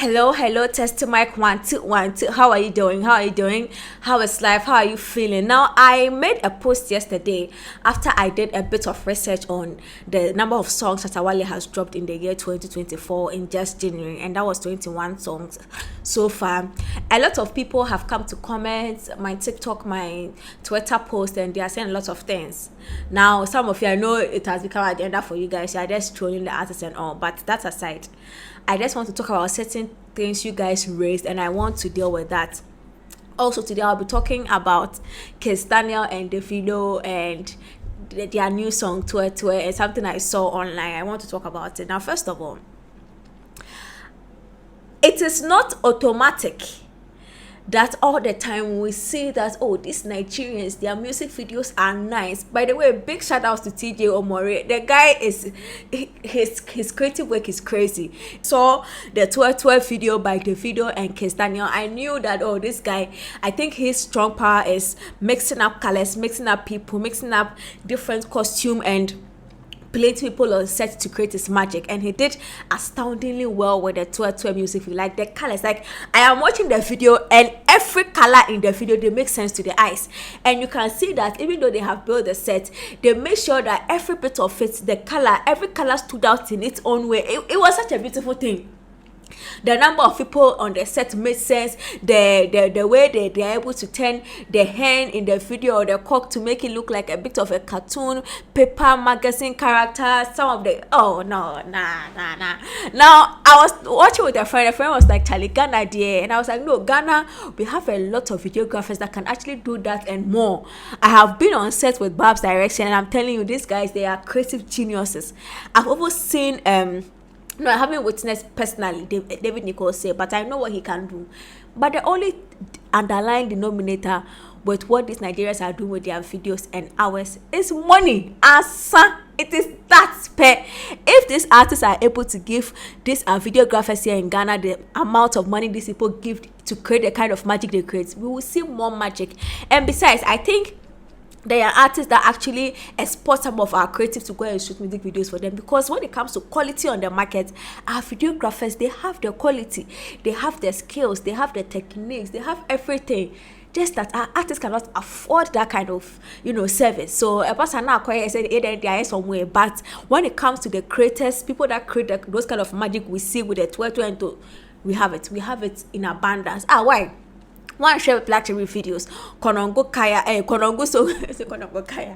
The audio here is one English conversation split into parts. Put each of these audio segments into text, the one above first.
Hello, test mic 1 2 1 2. How are you doing? How is life? How are you feeling? Now, I made a post yesterday after I did a bit of research on the number of songs Shatta Wale has dropped in the year 2024 in just January, and that was 21 songs so far. A lot of people have come to comment my TikTok, my Twitter post, and they are saying a lot of things. Now, some of you, I know it has become an agenda for you guys. You are just trolling the artists and all, but that aside, I just want to talk about certain things you guys raised, and I want to deal with that. Also, today I'll be talking about Kizz Daniel and Davido and their new song Twe Twe, and something I saw online. I want to talk about it. Now, first of all, it is not automatic that all the time we see that, oh, these Nigerians, their music videos are nice. By the way, big shout outs to TJ Omori. The guy is his creative work is crazy. So the 12 video by Davido and Kizz Daniel, I knew that, oh, this guy, I think his strong power is mixing up colors, mixing up people, mixing up different costume and plenty people on set to create his magic, and he did astoundingly well with the 12 music video. Like the colors, like I am watching the video and every color in the video, they make sense to the eyes, and you can see that even though they have built the set, they make sure that every bit of it, the color, every color stood out in its own way. It was such a beautiful thing. The number of people on the set made sense. The way they're able to turn the hen in the video or the cock to make it look like a bit of a cartoon paper magazine character. Some of the nah. Now I was watching with a friend was like, Charlie, Ghana dear, and I was like, no, Ghana, we have a lot of videographers that can actually do that and more. I have been on set with Bab's Direction, and I'm telling you, these guys, they are creative geniuses. I've almost seen no, I haven't witnessed personally David Nicole say, but I know what he can do. But the only underlying denominator with what these Nigerians are doing with their videos and hours is money. Asa, it is that spare. If these artists are able to give these videographers here in Ghana the amount of money these people give to create the kind of magic they create, we will see more magic. And besides, I think there are artists that actually export some of our creative to go and shoot music videos for them, because when it comes to quality on the market, our videographers, they have the quality, they have the skills, they have the techniques, they have everything. Just that our artists cannot afford that kind of, service. So a person now said they are somewhere, but when it comes to the creators, people that create those kind of magic we see with the 12 we have it in abundance. Why? One share luxury videos. Konongo Kaya, Konongo so Konongo Kaya,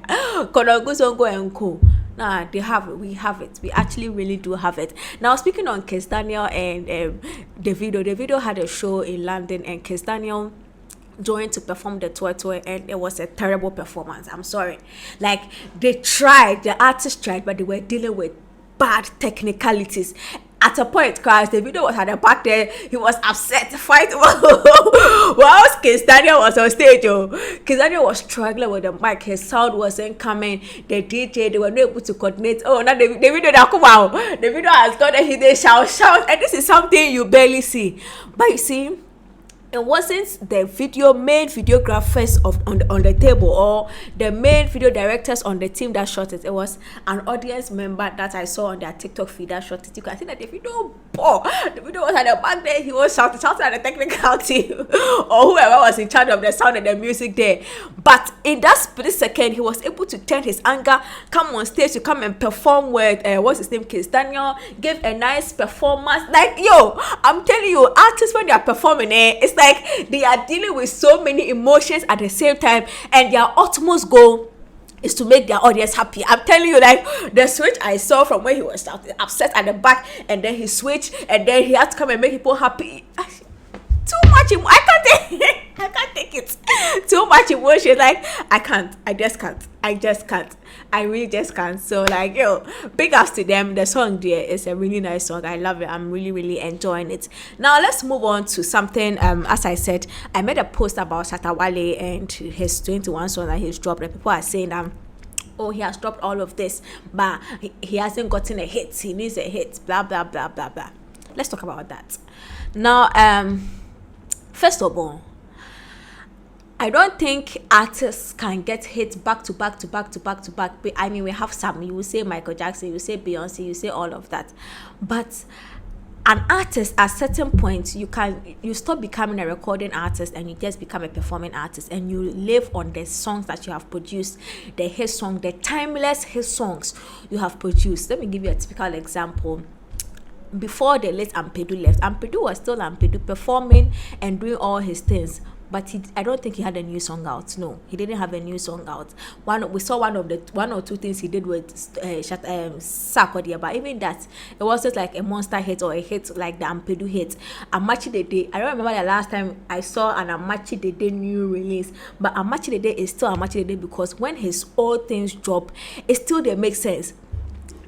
Konongo Songo and Co. Nah, we have it. We actually really do have it. Now, speaking on Kizz Daniel and Davido had a show in London, and Kizz Daniel joined to perform the tour, and it was a terrible performance. I'm sorry. Like, the artists tried, but they were dealing with bad technicalities. At a point, cause the video was at the back there, he was upset to fight. Whilst Kizz Daniel was on stage, Kizz Daniel was struggling with the mic. His sound wasn't coming. The DJ, they were not able to coordinate. Oh, now the video that come out. The video has got that they shout, and this is something you barely see. But you see, it wasn't the main videographers on the table, or the main video directors on the team that shot it. It was an audience member that I saw on their TikTok feed that shot it. You can see that the video was at the back there. He was shouting at the technical team or whoever was in charge of the sound and the music there. But in that split second, he was able to turn his anger, come on stage to come and perform with what's his name, Kizz Daniel, give a nice performance. Like, yo, I'm telling you, artists, when they are performing, it's like they are dealing with so many emotions at the same time, and their utmost goal is to make their audience happy. I'm telling you, like the switch I saw from where he was upset at the back, and then he switched, and then he had to come and make people happy. Too much I can't take it. Too much emotion. Like, I just can't. I really just can't. So, like, yo, big ups to them. The song there is a really nice song. I love it. I'm really, really enjoying it. Now, let's move on to something. As I said, I made a post about Shatta Wale and his 21 song that he's dropped. And people are saying oh, he has dropped all of this, but he hasn't gotten a hit. He needs a hit. Blah blah blah blah blah. Let's talk about that. Now, first of all, I don't think artists can get hit back to back. I mean, we have some. You will say Michael Jackson, you say Beyonce, you say all of that. But an artist at certain point, you stop becoming a recording artist and you just become a performing artist, and you live on the songs that you have produced, the hit song, the timeless hit songs you have produced. Let me give you a typical example. Before the late Ampedu left, Ampedu was still Ampedu, performing and doing all his things. But I don't think he had a new song out. No, he didn't have a new song out. We saw one or two things he did with Saga, but even that, it wasn't like a monster hit or a hit like the Ampedu hit. Amachi Dede, I don't remember the last time I saw an Amachi Dede new release, but Amachi Dede is still Amachi Dede, because when his old things drop, it still they make sense.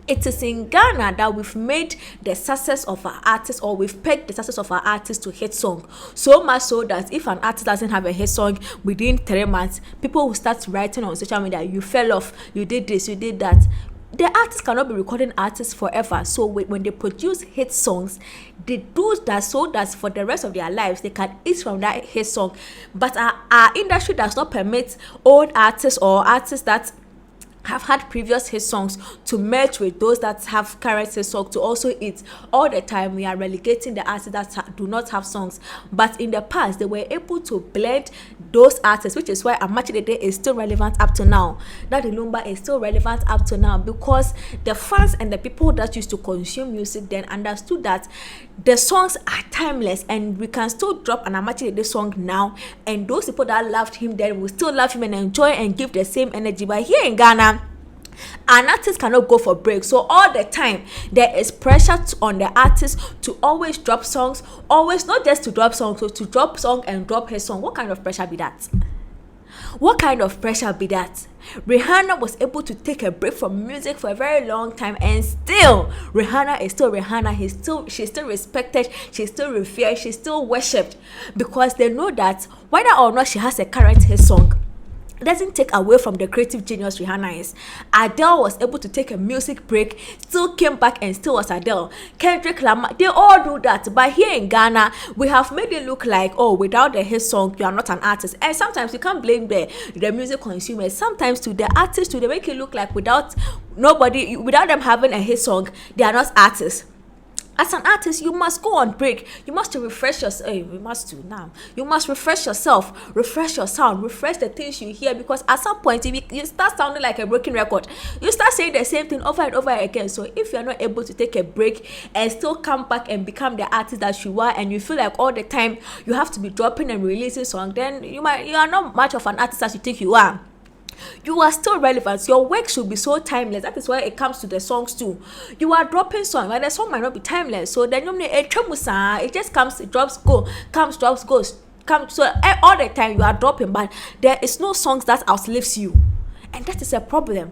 It is in Ghana that we've made the success of our artists, or we've pegged the success of our artists to hit song. So much so that if an artist doesn't have a hit song within 3 months, people will start writing on social media, you fell off, you did this, you did that. The artists cannot be recording artists forever. So when they produce hit songs, they do that so that for the rest of their lives, they can eat from that hit song. But our industry does not permit old artists or artists that have had previous hit songs to merge with those that have current hit songs to also eat. All the time we are relegating the artists that do not have songs, but in the past they were able to blend those artists, which is why Amachi Dede is still relevant up to now. That Lumba is still relevant up to now, because the fans and the people that used to consume music then understood that the songs are timeless, and we can still drop an Amachi Dede song now, and those people that loved him then will still love him and enjoy and give the same energy. But here in Ghana, an artist cannot go for break, so all the time there is pressure on the artist to always drop songs, always, not just to drop songs, so to drop song and drop his song. What kind of pressure be that? What kind of pressure be that? Rihanna was able to take a break from music for a very long time, and still Rihanna is still Rihanna. She's still respected, she's still revered, she's still worshipped, because they know that whether or not she has a current hit song, it doesn't take away from the creative genius Rihanna is. Adele was able to take a music break, still came back and still was Adele. Kendrick Lamar, they all do that. But here in Ghana, we have made it look like, oh, without the hit song, you are not an artist. And sometimes you can't blame the music consumers. Sometimes to the artists too, they make it look like without them having a hit song, they are not artists. As an artist, you must go on break. You must refresh yourself. You must refresh yourself, refresh your sound, refresh the things you hear, because at some point, if you start sounding like a broken record, you start saying the same thing over and over again. So if you're not able to take a break and still come back and become the artist that you are, and you feel like all the time you have to be dropping and releasing songs, then you are not much of an artist as you think you are. You are still relevant. Your work should be so timeless. That is why it comes to the songs too. You are dropping songs, but the song might not be timeless. So then it just comes, it drops, goes. So all the time you are dropping, but there is no songs that outlives you, and that is a problem.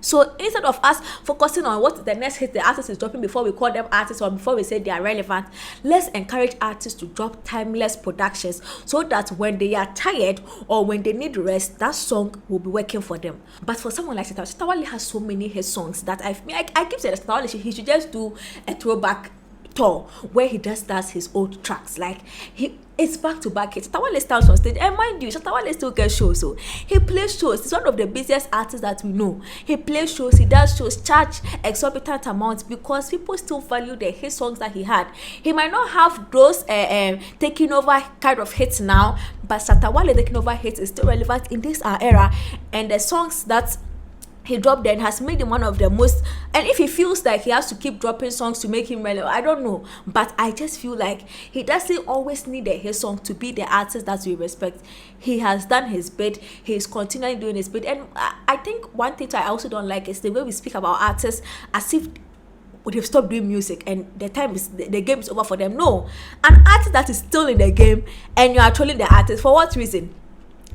So instead of us focusing on what the next hit the artist is dropping before we call them artists, or before we say they are relevant, let's encourage artists to drop timeless productions, so that when they are tired or when they need rest, that song will be working for them. But for someone like Shatta Wale has so many hit songs that I keep saying that Shatta Wale, he should just do a throwback tour where he just does his old tracks. Like it's back to back hits. Shatta Wale stands on stage, and mind you, Shatta Wale still gets shows. So he plays shows. He's one of the busiest artists that we know. He plays shows, he does shows, charge exorbitant amounts, because people still value the hit songs that he had. He might not have those taking over kind of hits now, but Shatta Wale taking over hits is still relevant in this era, and the songs that he dropped then has made him one of the most. And if he feels like he has to keep dropping songs to make him relevant, I don't know, but I just feel like he doesn't always need a hit song to be the artist that we respect. He has done his bit, he's continually doing his bit. And I think one thing I also don't like is the way we speak about artists as if they've stopped doing music and the game is over for them. No, an artist that is still in the game and you are trolling the artist, for what reason?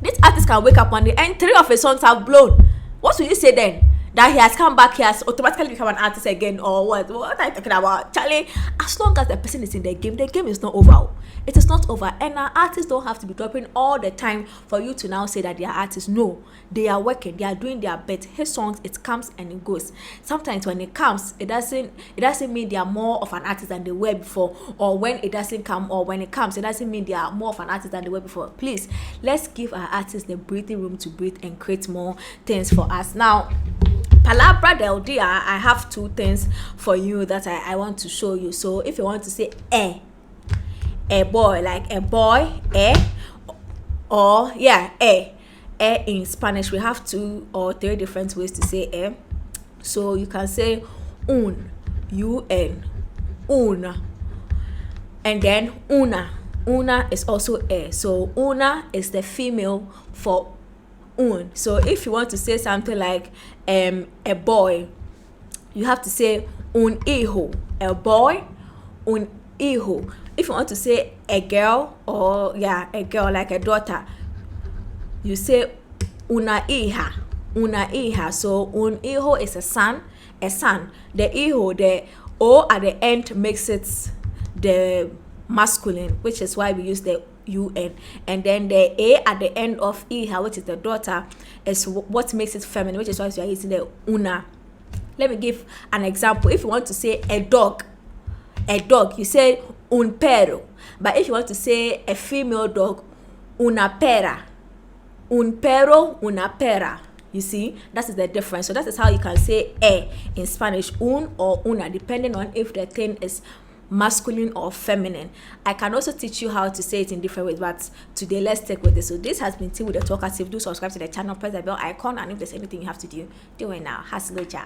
This artist can wake up one day and 3 of his songs have blown. What will you say then? That he has come back, he has automatically become an artist again, or what? What are you talking about? Charlie, as long as the person is in the game is not over. It is not over. And our artists don't have to be dropping all the time for you to now say that they are artists. No, they are working, they are doing their bit. His songs, it comes and it goes. Sometimes when it comes, it doesn't mean they are more of an artist than they were before. Or when it doesn't come, or when it comes, it doesn't mean they are more of an artist than they were before. Please, let's give our artists the breathing room to breathe and create more things for us. Now, Palabra del dia, I have two things for you that I want to show you. So if you want to say a boy, like a boy, or yeah, in Spanish, we have 2 or 3 different ways to say. So you can say un, una, and then una is also so una is the female for un. So if you want to say something like a boy, you have to say un hijo, a boy, un hijo. If you want to say a girl, or a girl, like a daughter, you say una hija. So un hijo is a son. The hijo, the o at the end makes it the masculine, which is why we use the un, and then the a at the end of hija, which is the daughter, is what makes it feminine, which is why we are using the una. Let me give an example. If you want to say a dog, you say un perro. But if you want to say a female dog, una perra. Un perro, una perra. You see, that is the difference. So that is how you can say in Spanish, un or una, depending on if the thing is masculine or feminine. I can also teach you how to say it in different ways, but today let's stick with this. So this has been Tea with the Talkative. Do subscribe to the channel, press the bell icon, and if there's anything you have to do it now. Hasloja.